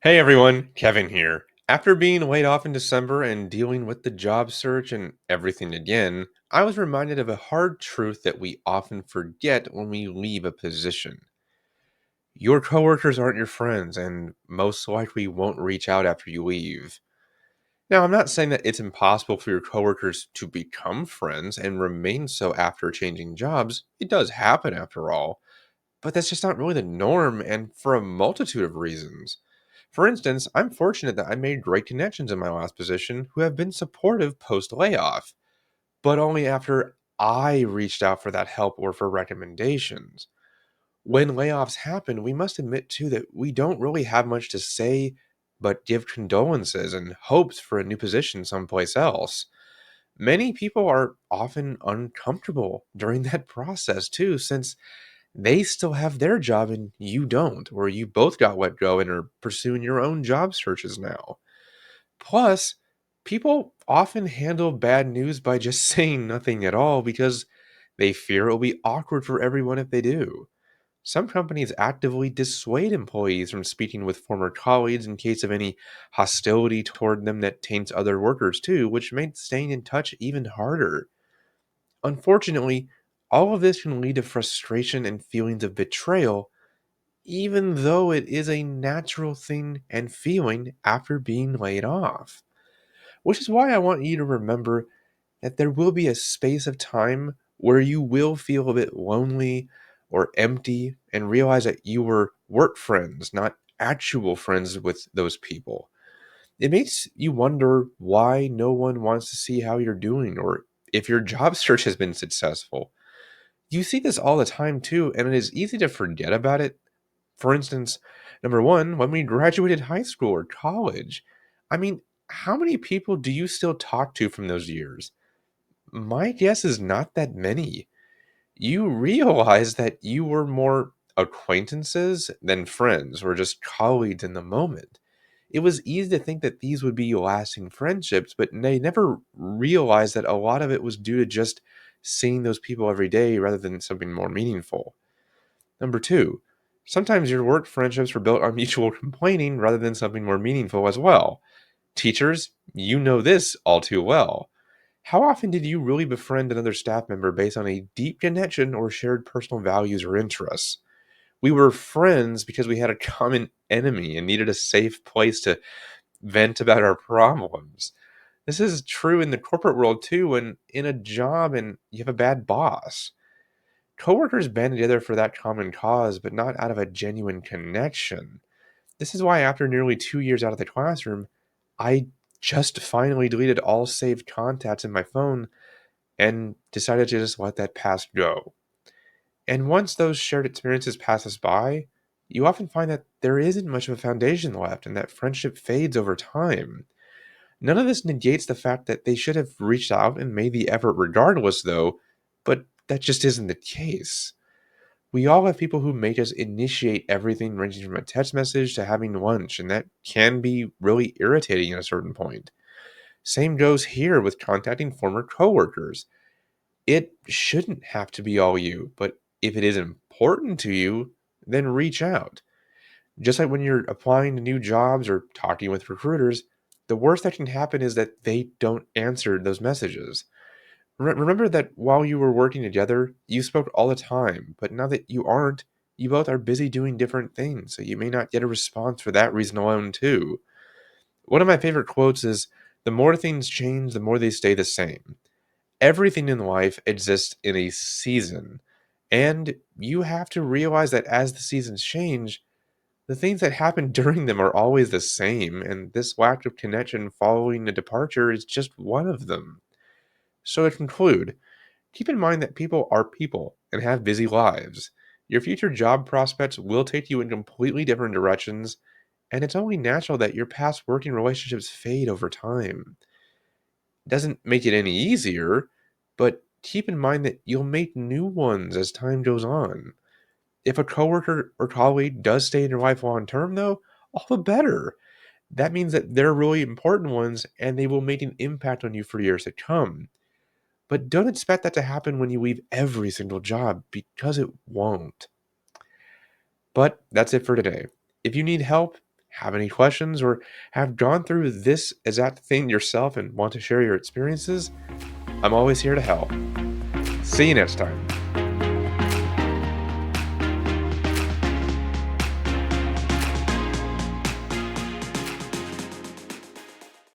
Hey everyone, Kevin here. After being laid off in December and dealing with the job search and everything again, I was reminded of a hard truth that we often forget when we leave a position. Your coworkers aren't your friends and most likely won't reach out after you leave. Now, I'm not saying that it's impossible for your coworkers to become friends and remain so after changing jobs. It does happen after all. But that's just not really the norm, and for a multitude of reasons. For instance, I'm fortunate that I made great connections in my last position who have been supportive post layoff, but only after I reached out for that help or for recommendations. When layoffs happen, we must admit too that we don't really have much to say but give condolences and hopes for a new position someplace else. Many people are often uncomfortable during that process too, since they still have their job and you don't, or you both got let go and are pursuing your own job searches now. Plus, people often handle bad news by just saying nothing at all because they fear it'll be awkward for everyone if they do. Some companies actively dissuade employees from speaking with former colleagues in case of any hostility toward them that taints other workers too, which makes staying in touch even harder. Unfortunately, all of this can lead to frustration and feelings of betrayal, even though it is a natural thing and feeling after being laid off. Which is why I want you to remember that there will be a space of time where you will feel a bit lonely or empty and realize that you were work friends, not actual friends with those people. It makes you wonder why no one wants to see how you're doing or if your job search has been successful. You see this all the time too, and it is easy to forget about it. For instance, number one, when we graduated high school or college, I mean, how many people do you still talk to from those years? My guess is not that many. You realize that you were more acquaintances than friends or just colleagues in the moment. It was easy to think that these would be lasting friendships, but they never realized that a lot of it was due to just seeing those people every day rather than something more meaningful. Number two, sometimes your work friendships were built on mutual complaining rather than something more meaningful as well. Teachers, you know this all too well. How often did you really befriend another staff member based on a deep connection or shared personal values or interests? We were friends because we had a common enemy and needed a safe place to vent about our problems. This is true in the corporate world too, when in a job and you have a bad boss. Coworkers band together for that common cause, but not out of a genuine connection. This is why, after nearly 2 years out of the classroom, I just finally deleted all saved contacts in my phone and decided to just let that past go. And once those shared experiences pass us by, you often find that there isn't much of a foundation left and that friendship fades over time. None of this negates the fact that they should have reached out and made the effort regardless, though, but that just isn't the case. We all have people who make us initiate everything, ranging from a text message to having lunch, and that can be really irritating at a certain point. Same goes here with contacting former coworkers. It shouldn't have to be all you, but if it is important to you, then reach out. Just like when you're applying to new jobs or talking with recruiters, the worst that can happen is that they don't answer those messages. Remember that while you were working together, you spoke all the time, but now that you aren't, you both are busy doing different things, so you may not get a response for that reason alone, too. One of my favorite quotes is, "The more things change, the more they stay the same." Everything in life exists in a season, and you have to realize that as the seasons change, the things that happen during them are always the same, and this lack of connection following a departure is just one of them. So, to conclude, keep in mind that people are people and have busy lives. Your future job prospects will take you in completely different directions, and it's only natural that your past working relationships fade over time. It doesn't make it any easier, but keep in mind that you'll make new ones as time goes on. If a coworker or colleague does stay in your life long term, though, all the better. That means that they're really important ones and they will make an impact on you for years to come. But don't expect that to happen when you leave every single job because it won't. But that's it for today. If you need help, have any questions or have gone through this exact thing yourself and want to share your experiences, I'm always here to help. See you next time.